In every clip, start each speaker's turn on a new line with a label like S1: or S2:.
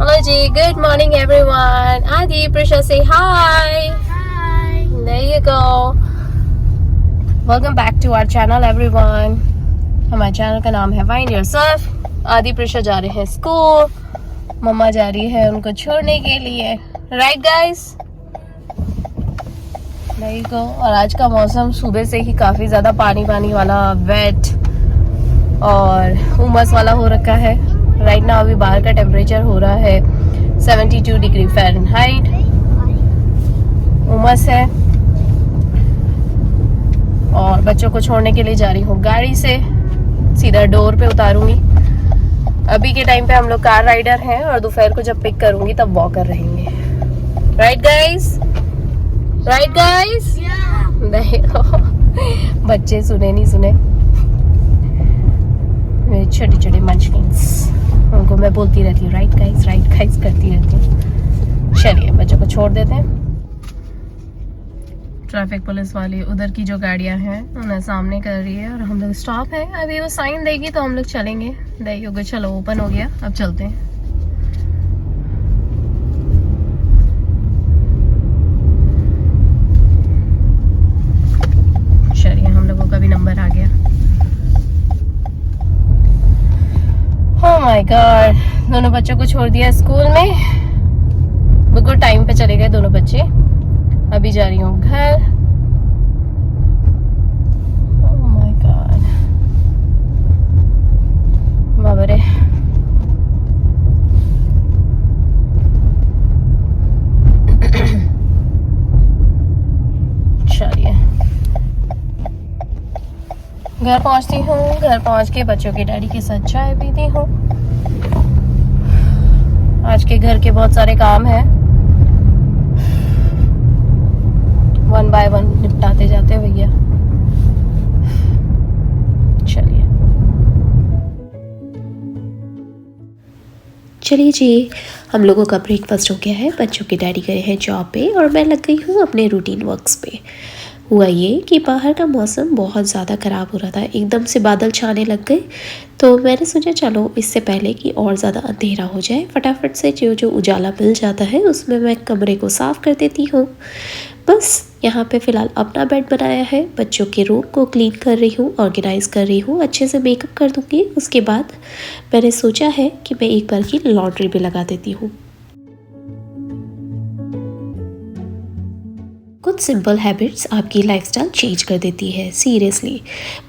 S1: Hello G, good morning everyone. Adi, Prisha, say hi.
S2: Hi.
S1: There you go. Welcome back to our channel everyone. हमारे channel का नाम है Find Yourself. आदि प्रिशा जा रहे हैं स्कूल, मम्मा जा रही है उनको छोड़ने के लिए. Right guys? There you go. और आज का मौसम सुबह से ही काफी ज्यादा पानी वाला, वेट और उमस वाला हो रखा है. राइट नाउ अभी बाहर का टेम्परेचर हो रहा है 72 डिग्री फ़ारेनहाइट. उमस है और बच्चों को छोड़ने के लिए जा रही हूँ गाड़ी से. सीधा डोर पे उतारूंगी. अभी के टाइम पे हम लोग कार राइडर हैं और दोपहर को जब पिक करूंगी तब वॉकर रहेंगे. Right guys? Right guys? बच्चे सुने नहीं सुने, मेरे छोटे छोटे मंचकिंस, उनको मैं बोलती रहती हूँ राइट गाइस करती रहती हूँ. चलिए बच्चों को छोड़ देते हैं. ट्रैफिक पुलिस वाली उधर की जो गाड़ियाँ हैं उन्हें सामने कर रही है और हम लोग स्टॉप है. अभी वो साइन देगी तो हम लोग चलेंगे. देखिए चलो ओपन हो गया, अब चलते हैं. चलिए हम लोगों का भी नंबर आ गया. ओह माय गॉड, दोनों बच्चों को छोड़ दिया स्कूल में. बिल्कुल टाइम पे चले गए दोनों बच्चे. अभी जा रही हूँ घर. ओह माय गॉड, बाबा रे. चलिए घर पहुंचती हूँ. घर पहुंच के बच्चों के डैडी के साथ चाय पीती हूँ. आज के घर के बहुत सारे काम हैं, वन बाय वन निपटाते जाते भैया.
S2: चलिए जी, हम लोगों का ब्रेकफास्ट हो गया है. बच्चों के डैडी गए हैं जॉब पे और मैं लग गई हूँ अपने रूटीन वर्क्स पे. हुआ ये कि बाहर का मौसम बहुत ज़्यादा ख़राब हो रहा था. एकदम से बादल छाने लग गए तो मैंने सोचा चलो इससे पहले कि और ज़्यादा अंधेरा हो जाए, फटाफट से जो उजाला मिल जाता है उसमें मैं कमरे को साफ़ कर देती हूँ. बस यहाँ पे फ़िलहाल अपना बेड बनाया है. बच्चों के रूम को क्लीन कर रही हूँ, ऑर्गेनाइज़ कर रही हूँ, अच्छे से मेकअप कर दूँगी. उसके बाद मैंने सोचा है कि मैं एक बार की लॉन्ड्री भी लगा देती हूँ. कुछ सिंपल हैबिट्स आपकी लाइफस्टाइल चेंज कर देती है. सीरियसली,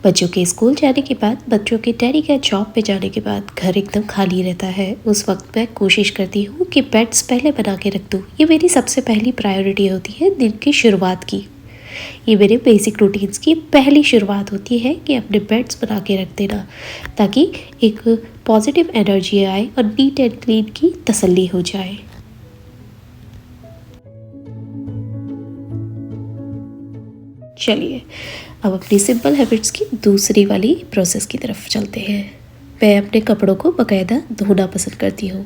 S2: बच्चों के स्कूल जाने के बाद, बच्चों के डैडी के जॉब पे जाने के बाद घर एकदम खाली रहता है. उस वक्त मैं कोशिश करती हूँ कि बेड्स पहले बना के रख दूँ. ये मेरी सबसे पहली प्रायोरिटी होती है दिन की शुरुआत की. ये मेरे बेसिक रूटीन्स की पहली शुरुआत होती है कि अपने बेड्स बना के रख देना, ताकि एक पॉजिटिव एनर्जी आए और नीट एंड क्लीन की तसल्ली हो जाए. चलिए अब अपनी सिंपल हैबिट्स की दूसरी वाली प्रोसेस की तरफ चलते हैं. मैं अपने कपड़ों को बाकायदा धोना पसंद करती हूँ.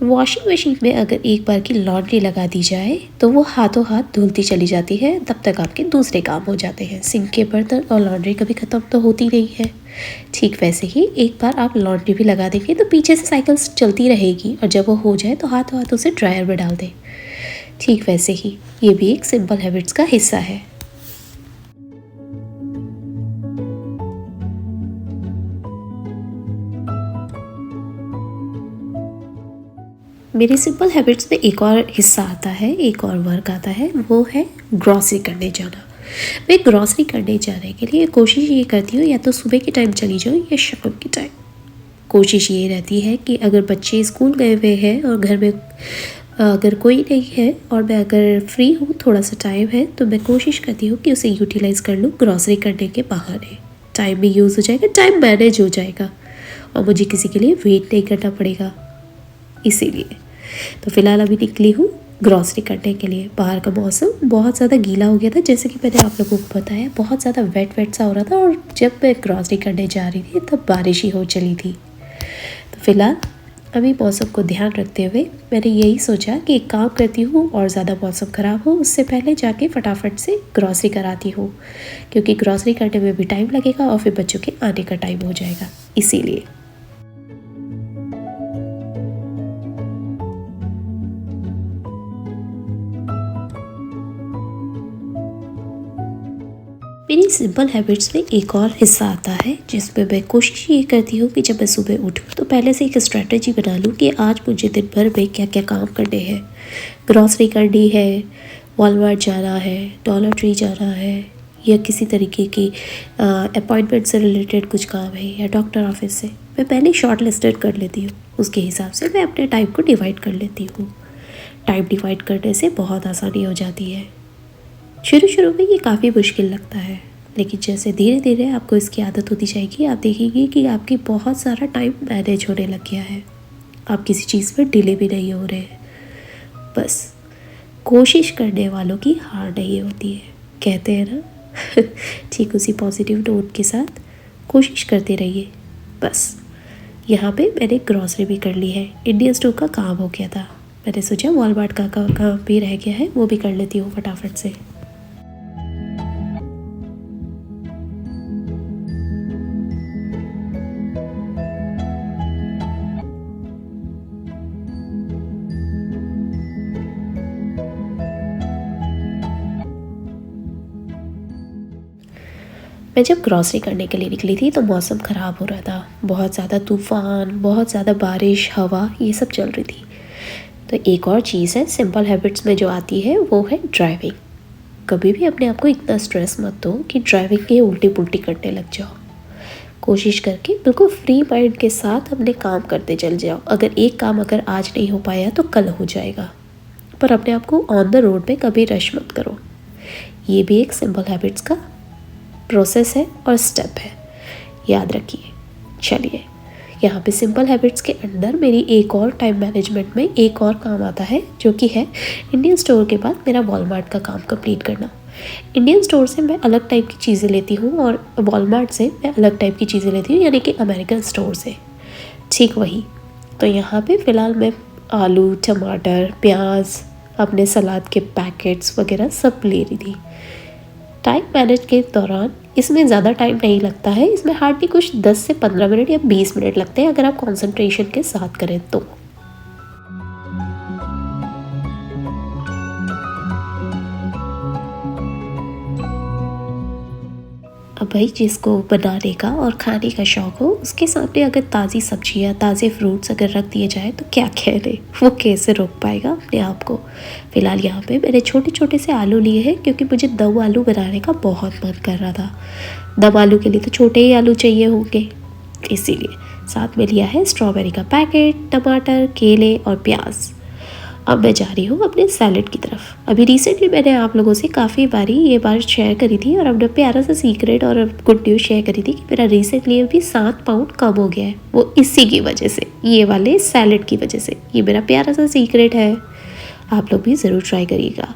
S2: वॉशिंग मशीन में अगर एक बार की लॉन्ड्री लगा दी जाए तो वो हाथों हाथ धुलती चली जाती है. तब तक आपके दूसरे काम हो जाते हैं. सिंक के बर्तन और लॉन्ड्री कभी ख़त्म तो होती नहीं है. ठीक वैसे ही एक बार आप लॉन्ड्री भी लगा देंगे तो पीछे से साइकिल चलती रहेगी और जब वो हो जाए तो हाथों हाथ उसे ड्रायर में डाल दें. ठीक वैसे ही ये भी एक सिंपल हैबिट्स का हिस्सा है. मेरी सिंपल हैबिट्स में एक और हिस्सा आता है, एक और वर्क आता है, वो है ग्रॉसरी करने जाना. मैं ग्रॉसरी करने जाने के लिए कोशिश ये करती हूँ या तो सुबह के टाइम चली जाऊँ या शाम के टाइम. कोशिश ये रहती है कि अगर बच्चे स्कूल गए हुए हैं और घर में अगर कोई नहीं है और मैं अगर फ्री हूँ, थोड़ा सा टाइम है, तो मैं कोशिश करती हूँ कि उसे यूटिलाइज़ कर लूँ ग्रॉसरी करने के बहाने. टाइम भी यूज़ हो जाएगा, टाइम मैनेज हो जाएगा और मुझे किसी के लिए वेट नहीं करना पड़ेगा, इसीलिए। तो फिलहाल अभी निकली हूँ ग्रॉसरी करने के लिए। बाहर का मौसम बहुत ज़्यादा गीला हो गया था, जैसे कि मैंने आप लोगों को बताया, बहुत ज़्यादा वेट सा हो रहा था। और जब मैं ग्रॉसरी करने जा रही थी तब बारिश ही हो चली थी। तो फिलहाल अभी मौसम को ध्यान रखते हुए मैंने यही सोचा कि एक काम करती हूँ, और ज़्यादा मौसम ख़राब हो उससे पहले जाके फटाफट से ग्रॉसरी कराती हूँ, क्योंकि ग्रॉसरी करने में भी टाइम लगेगा और फिर बच्चों के आने का टाइम हो जाएगा, इसीलिए। मेरी सिंपल हैबिट्स में एक और हिस्सा आता है, जिसमें मैं कोशिश ये करती हूँ कि जब मैं सुबह उठूँ तो पहले से एक स्ट्रेटजी बना लूँ कि आज मुझे दिन भर में क्या क्या काम करने हैं। ग्रॉसरी करनी है, वॉलमार्ट जाना है, डॉलर ट्री जाना है, या किसी तरीके की अपॉइंटमेंट से रिलेटेड कुछ काम है, या डॉक्टर ऑफिस से, मैं पहले शॉर्ट लिस्टेड कर लेती हूँ। उसके हिसाब से मैं अपने टाइम को डिवाइड कर लेती हूँ। टाइम डिवाइड करने से बहुत आसानी हो जाती है। शुरू में ये काफ़ी मुश्किल लगता है, लेकिन जैसे धीरे धीरे आपको इसकी आदत होती जाएगी, आप देखेंगे कि आपकी बहुत सारा टाइम मैनेज होने लग गया है। आप किसी चीज़ में डिले भी नहीं हो रहे हैं। बस कोशिश करने वालों की हार नहीं होती है, कहते हैं ना। ठीक उसी पॉजिटिव नोट के साथ कोशिश करते रहिए। बस यहाँ पे मैंने ग्रॉसरी भी कर ली है। इंडियन स्टोर का काम हो गया था, मैंने सोचा वॉलमार्ट का काम भी रह गया है, वो भी कर लेती हूँ फटाफट से। मैं जब ग्रॉसरी करने के लिए निकली थी तो मौसम ख़राब हो रहा था, बहुत ज़्यादा तूफ़ान, बहुत ज़्यादा बारिश, हवा, ये सब चल रही थी। तो एक और चीज़ है सिंपल हैबिट्स में जो आती है, वो है ड्राइविंग। कभी भी अपने आप को इतना स्ट्रेस मत दो कि ड्राइविंग के उल्टी पुल्टी करने लग जाओ। कोशिश करके बिल्कुल फ्री माइंड के साथ अपने काम करते चल जाओ। अगर एक काम अगर आज नहीं हो पाया तो कल हो जाएगा, पर अपने आप को ऑन द रोड पे कभी रश मत करो। ये भी एक सिंपल हैबिट्स का प्रोसेस है और स्टेप है, याद रखिए। चलिए, यहाँ पे सिंपल हैबिट्स के अंदर मेरी एक और टाइम मैनेजमेंट में एक और काम आता है, जो कि है इंडियन स्टोर के बाद मेरा वॉलमार्ट का काम कंप्लीट करना। इंडियन स्टोर से मैं अलग टाइप की चीज़ें लेती हूँ और वॉलमार्ट से मैं अलग टाइप की चीज़ें लेती हूँ, यानी कि अमेरिकन स्टोर से, ठीक वही। तो यहाँ पे फ़िलहाल मैं आलू, टमाटर, प्याज, अपने सलाद के पैकेट्स वगैरह सब ले रही थी। टाइम मैनेज के दौरान इसमें ज़्यादा टाइम नहीं लगता है, इसमें हार्डली कुछ 10 से 15 मिनट या 20 मिनट लगते हैं अगर आप कंसंट्रेशन के साथ करें तो। अब भाई जिसको बनाने का और खाने का शौक़ हो, उसके सामने अगर ताज़ी सब्जियां, ताज़े फ्रूट्स अगर रख दिए जाए तो क्या कहने, वो कैसे रोक पाएगा अपने आप को। फ़िलहाल यहाँ पे मैंने छोटे छोटे से आलू लिए हैं, क्योंकि मुझे दम आलू बनाने का बहुत मन कर रहा था। दम आलू के लिए तो छोटे ही आलू चाहिए होंगे, इसीलिए साथ में लिया है स्ट्रॉबेरी का पैकेट, टमाटर, केले और प्याज। अब मैं जा रही हूँ अपने सैलेड की तरफ। अभी रिसेंटली मैंने आप लोगों से काफ़ी बारी ये बात शेयर करी थी, और अपना प्यारा सा सीक्रेट और गुड न्यूज़ शेयर करी थी कि मेरा रिसेंटली अभी 7 पाउंड कम हो गया है। वो इसी की वजह से, ये वाले सैलेड की वजह से। ये मेरा प्यारा सा सीक्रेट है, आप लोग भी ज़रूर ट्राई करिएगा।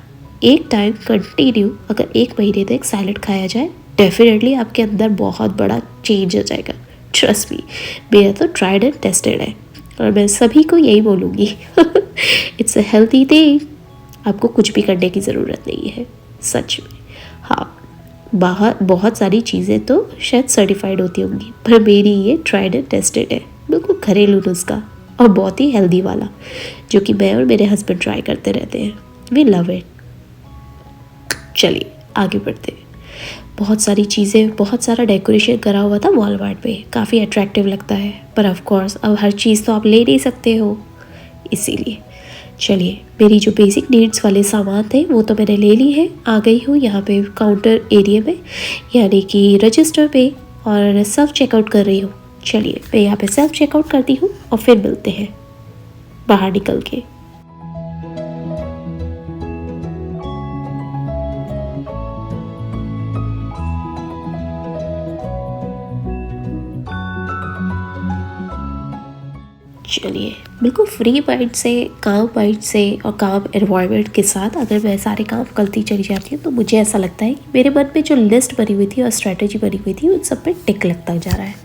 S2: एक टाइम कंटिन्यू अगर 1 महीने तक सैलेड खाया जाए, डेफिनेटली आपके अंदर बहुत बड़ा चेंज आ जाएगा। ट्रस्ट मी, मेरा तो ट्राइड एंड टेस्टेड है, और मैं सभी को यही बोलूँगी। इट्स अ हेल्थी थिंग, आपको कुछ भी करने की ज़रूरत नहीं है, सच में। हाँ, बाहर बहुत सारी चीज़ें तो शायद सर्टिफाइड होती होंगी, पर मेरी ये ट्राइड एंड टेस्टेड है, बिल्कुल घरेलू नुस्खा, और बहुत ही हेल्दी वाला, जो कि मैं और मेरे हस्बैंड ट्राई करते रहते हैं। We love it. चलिए आगे बढ़ते हैं। बहुत सारी चीज़ें, बहुत सारा डेकोरेशन करा हुआ था वॉलमार्ट पे, काफ़ी अट्रैक्टिव लगता है, पर ऑफ कोर्स अब हर चीज़ तो आप ले नहीं सकते हो, इसीलिए चलिए मेरी जो बेसिक नीड्स वाले सामान थे वो तो मैंने ले ली है। आ गई हूँ यहाँ पे काउंटर एरिया में, यानी कि रजिस्टर पे, और सेल्फ चेकआउट कर रही हूँ। चलिए मैं यहाँ पे सेल्फ चेकआउट करती हूँ और फिर मिलते हैं बाहर निकल के। चलिए, बिल्कुल फ्री माइंड से, काम माइंड से और काम एनवायरनमेंट के साथ अगर मैं सारे काम करती चली जाती हूँ तो मुझे ऐसा लगता है कि मेरे मन में जो लिस्ट बनी हुई थी और स्ट्रेटजी बनी हुई थी उन सब पे टिक लगता जा रहा है।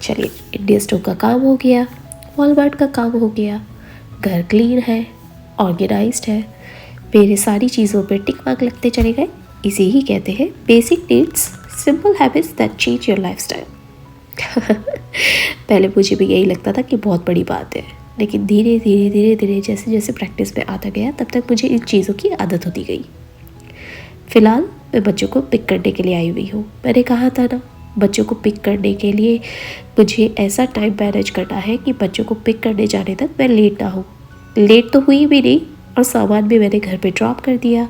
S2: चलिए, इंडिया स्टोर का काम हो गया, वॉलमार्ट का काम हो गया, घर क्लीन है, ऑर्गेनाइज्ड है, मेरे सारी चीज़ों पे टिक मार्क लगते चले गए। इसे ही कहते हैं basic needs, simple habits that change your lifestyle. पहले मुझे भी यही लगता था कि बहुत बड़ी बात है, लेकिन धीरे धीरे धीरे धीरे जैसे जैसे प्रैक्टिस में आता गया तब तक मुझे इन चीज़ों की आदत होती गई। फ़िलहाल मैं बच्चों को पिक करने के लिए आई हुई हूँ। मैंने कहा था ना, बच्चों को पिक करने के लिए मुझे ऐसा टाइम मैनेज करना है कि बच्चों को पिक करने जाने तक मैं लेट ना हूँ। लेट तो हुई भी नहीं और सामान भी मैंने घर पे ड्रॉप कर दिया।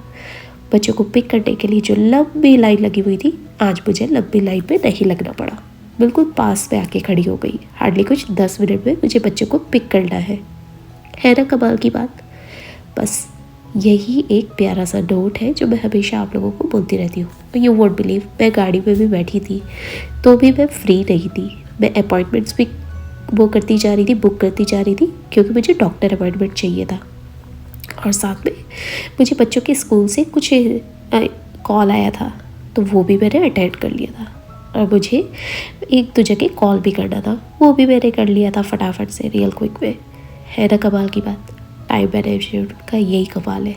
S2: बच्चों को पिक करने के लिए जो लंबी लाइन लगी हुई थी, आज मुझे लंबी लाइन में नहीं लगना पड़ा। बिल्कुल पास में आके खड़ी हो गई। हार्डली कुछ 10 मिनट में मुझे बच्चों को पिक करना है ना कमाल की बात। बस यही एक प्यारा सा नोट है जो मैं हमेशा आप लोगों को बोलती रहती हूँ। यू वोंट बिलीव, मैं गाड़ी में भी बैठी थी तो भी मैं फ्री नहीं थी। मैं अपॉइंटमेंट्स भी वो करती जा रही थी, बुक करती जा रही थी, क्योंकि मुझे डॉक्टर अपॉइंटमेंट चाहिए था। और साथ में मुझे बच्चों के स्कूल से कुछ कॉल आया था तो वो भी मैंने अटेंड कर लिया था। और मुझे एक दो जगह कॉल भी करना था, वो भी मैंने कर लिया था फटाफट से, रियल क्विक में। है ना कमाल की बात। टाइम मैनेजमेंट का यही कमाल है।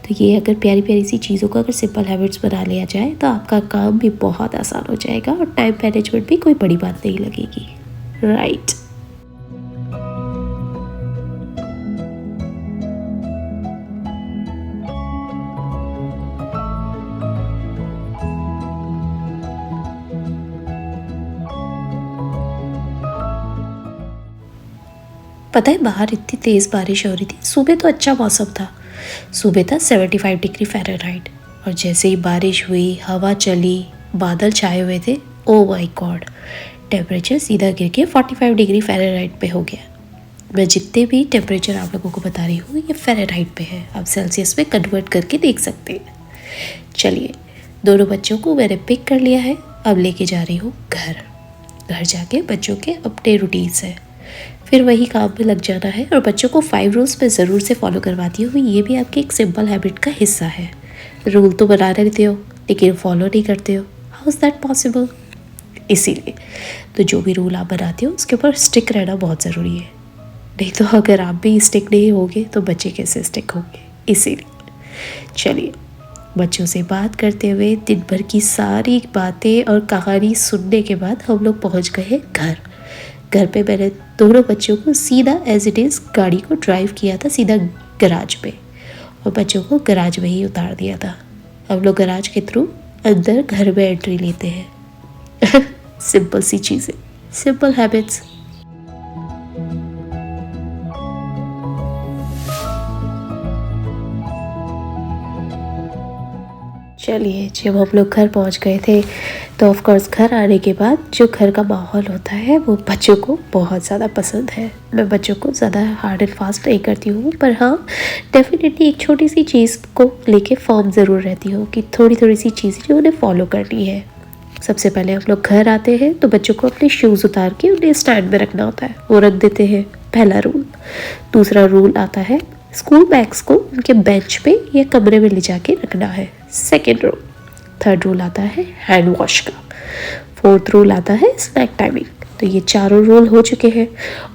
S2: तो ये अगर प्यारी प्यारी सी चीज़ों को अगर सिंपल हैबिट्स बना लिया जाए तो आपका काम भी बहुत आसान हो जाएगा और टाइम मैनेजमेंट भी कोई बड़ी बात नहीं लगेगी, राइट। पता है बाहर इतनी तेज़ बारिश हो रही थी। सुबह तो अच्छा मौसम था, सुबह था 75 डिग्री फ़ारेनहाइट, और जैसे ही बारिश हुई, हवा चली, बादल छाए हुए थे, ओ माय गॉड, टेम्परेचर सीधा गिर के 45 डिग्री फ़ारेनहाइट पे हो गया। मैं जितने भी टेम्परेचर आप लोगों को बता रही हूँ ये फ़ारेनहाइट पे है, आप सेल्सियस में कन्वर्ट करके देख सकते हैं। चलिए, दोनों बच्चों को मैंने पिक कर लिया है, अब लेके जा रही हूँ घर जाके बच्चों के अपने रूटीन्स है, फिर वही काम में लग जाना है। और बच्चों को 5 रूल्स मैं ज़रूर से फॉलो करवाती हूँ। ये भी आपकी एक सिंपल हैबिट का हिस्सा है। रूल तो बना लेते हो लेकिन फॉलो नहीं करते हो, हाउ इज़ दैट पॉसिबल। इसीलिए तो जो भी रूल आप बनाते हो उसके ऊपर स्टिक रहना बहुत ज़रूरी है, नहीं तो अगर आप भी स्टिक नहीं होगे तो बच्चे कैसे स्टिक होंगे। इसीलिए चलिए, बच्चों से बात करते हुए दिन भर की सारी बातें और कहानी सुनने के बाद हम लोग पहुँच गए घर पे मैंने दोनों बच्चों को सीधा एज इट इज़ गाड़ी को ड्राइव किया था सीधा गराज पे, और बच्चों को गराज में ही उतार दिया था। हम लोग गराज के थ्रू अंदर घर में एंट्री लेते हैं। सिंपल सी चीज़ें, सिंपल हैबिट्स। चलिए, जब हम लोग घर पहुंच गए थे तो ऑफ कोर्स घर आने के बाद जो घर का माहौल होता है वो बच्चों को बहुत ज़्यादा पसंद है। मैं बच्चों को ज़्यादा हार्ड एंड फास्ट नहीं करती हूँ, पर हाँ डेफिनेटली एक छोटी सी चीज़ को लेके फॉर्म ज़रूर रहती हूँ कि थोड़ी थोड़ी सी चीज़ें जो उन्हें फॉलो करनी है। सबसे पहले हम लोग घर आते हैं तो बच्चों को अपने शूज़ उतार के उन्हें स्टैंड में रखना होता है, वो रख देते हैं, पहला रूल। दूसरा रूल आता है स्कूल बैग्स को उनके बेंच पे या कमरे में ले जाके रखना है, सेकेंड रूल। थर्ड रूल आता है हैंड वॉश का। फोर्थ रूल आता है स्नैक टाइमिंग। तो ये चारों रूल हो चुके हैं।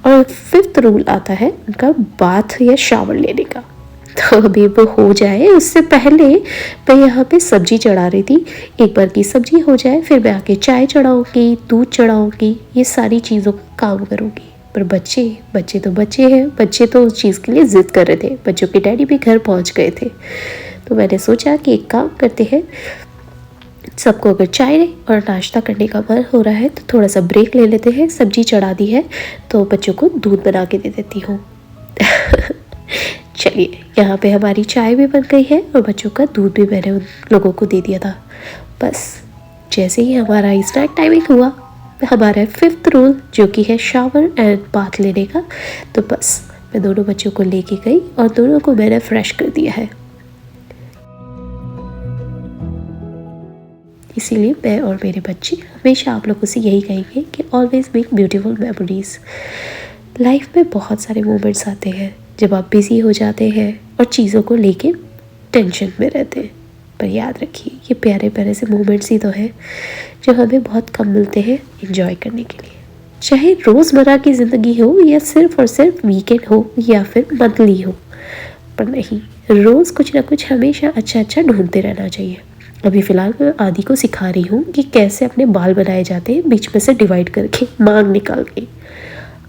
S2: और फिफ्थ रूल आता है उनका बाथ या शावर लेने का। तो अभी वो हो जाए उससे पहले मैं यहाँ पे सब्जी चढ़ा रही थी। एक बार की सब्जी हो जाए फिर मैं आके चाय चढ़ाऊँगी, दूध चढ़ाऊँगी, ये सारी चीज़ों का काम करूँगी। पर बच्चे तो बच्चे हैं, बच्चे तो उस चीज़ के लिए ज़िद कर रहे थे। बच्चों के डैडी भी घर पहुँच गए थे, तो मैंने सोचा कि एक काम करते हैं, सबको अगर चाय और नाश्ता करने का मन हो रहा है तो थोड़ा सा ब्रेक ले लेते हैं। सब्जी चढ़ा दी है तो बच्चों को दूध बना के दे देती हूँ। चलिए, यहाँ पे हमारी चाय भी बन गई है और बच्चों का दूध भी मैंने उन लोगों को दे दिया था। बस जैसे ही हमारा स्नैक टाइमिंग हुआ, हमारा फिफ्थ रूल जो कि है शावर एंड बाथ लेने का, तो बस मैं दोनों बच्चों को लेके गई और दोनों को मैंने फ्रेश कर दिया है। इसीलिए मैं और मेरे बच्चे हमेशा आप लोगों से यही कहेंगे कि always make beautiful memories. Life में बहुत सारे मोमेंट्स आते हैं जब आप बिजी हो जाते हैं और चीज़ों को लेके टेंशन में रहते हैं, पर याद रखिए ये प्यारे प्यारे से मोमेंट्स ही तो हैं जो हमें बहुत कम मिलते हैं एंजॉय करने के लिए। चाहे रोज़मर्रा की ज़िंदगी हो या सिर्फ और सिर्फ वीकेंड हो या फिर मंथली हो, पर नहीं, रोज़ कुछ ना कुछ हमेशा अच्छा अच्छा ढूंढते रहना चाहिए। अभी फ़िलहाल मैं आदि को सिखा रही हूँ कि कैसे अपने बाल बनाए जाते हैं बीच में से डिवाइड करके, मांग निकाल के।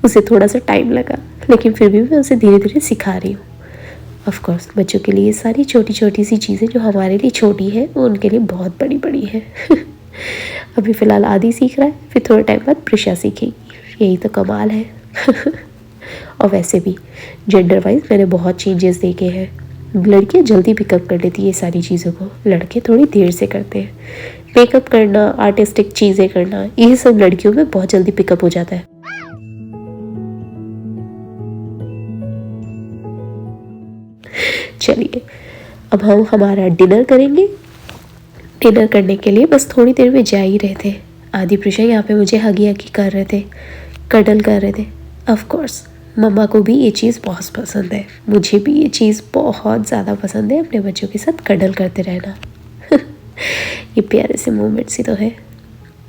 S2: उसे थोड़ा सा टाइम लगा, लेकिन फिर भी मैं उसे धीरे धीरे सिखा रही हूँ। ऑफ कोर्स बच्चों के लिए सारी छोटी छोटी सी चीज़ें जो हमारे लिए छोटी है वो उनके लिए बहुत बड़ी बड़ी है। अभी फ़िलहाल आदि सीख रहा है, फिर थोड़े टाइम बाद प्रिशा सीखेगी। यही तो कमाल है। और वैसे भी जेंडर वाइज मैंने बहुत चेंजेस देखे हैं। लड़कियाँ जल्दी पिकअप कर लेती है ये सारी चीज़ों को, लड़के थोड़ी देर से करते हैं। मेकअप करना, आर्टिस्टिक चीज़ें करना, ये सब लड़कियों में बहुत जल्दी पिकअप हो जाता है। चलिए अब हम हमारा डिनर करेंगे। डिनर करने के लिए बस थोड़ी देर में जा ही रहे थे। आदि प्रिशा यहाँ पे मुझे हगी हगी कर रहे थे, कडल कर रहे थे। ऑफ कोर्स मम्मा को भी ये चीज़ बहुत पसंद है, मुझे भी ये चीज़ बहुत ज़्यादा पसंद है, अपने बच्चों के साथ कडल करते रहना। ये प्यारे से मोमेंट्स ही तो है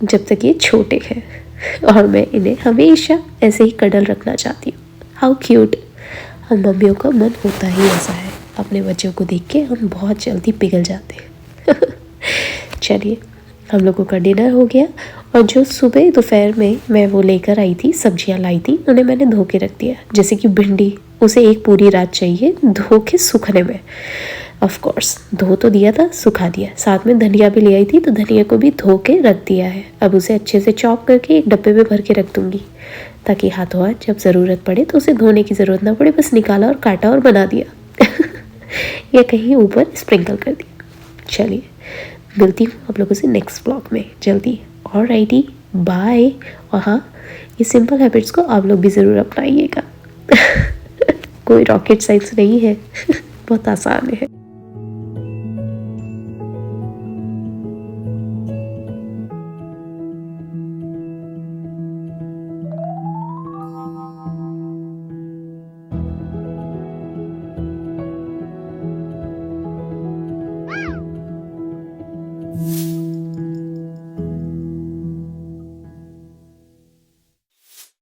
S2: जब तक ये छोटे हैं, और मैं इन्हें हमेशा ऐसे ही कडल रखना चाहती हूँ। How cute. हम मम्मियों का मन होता ही ऐसा है, अपने बच्चों को देख के हम बहुत जल्दी पिघल जाते हैं। चलिए हम लोगों का डिनर हो गया, और जो सुबह दोपहर में मैं वो लेकर आई थी, सब्जियां लाई थी, उन्हें मैंने धो के रख दिया। जैसे कि भिंडी, उसे एक पूरी रात चाहिए धो के सूखने में। ऑफ कोर्स धो तो दिया था, सुखा दिया। साथ में धनिया भी ले आई थी, तो धनिया को भी धो के रख दिया है। अब उसे अच्छे से चॉप करके एक डब्बे में भर के रख दूँगी, ताकि हाथों हाथ जब ज़रूरत पड़े तो उसे धोने की ज़रूरत ना पड़े, बस निकाला और काटा और बना दिया। या कहीं ऊपर स्प्रिंकल कर दिया। चलिए मिलती हूँ आप लोगों से नेक्स्ट ब्लॉग में जल्दी। Alrighty, bye. और हाँ, ये सिंपल हैबिट्स को आप लोग भी ज़रूर अपनाइएगा। कोई रॉकेट साइंस नहीं है। बहुत आसान है।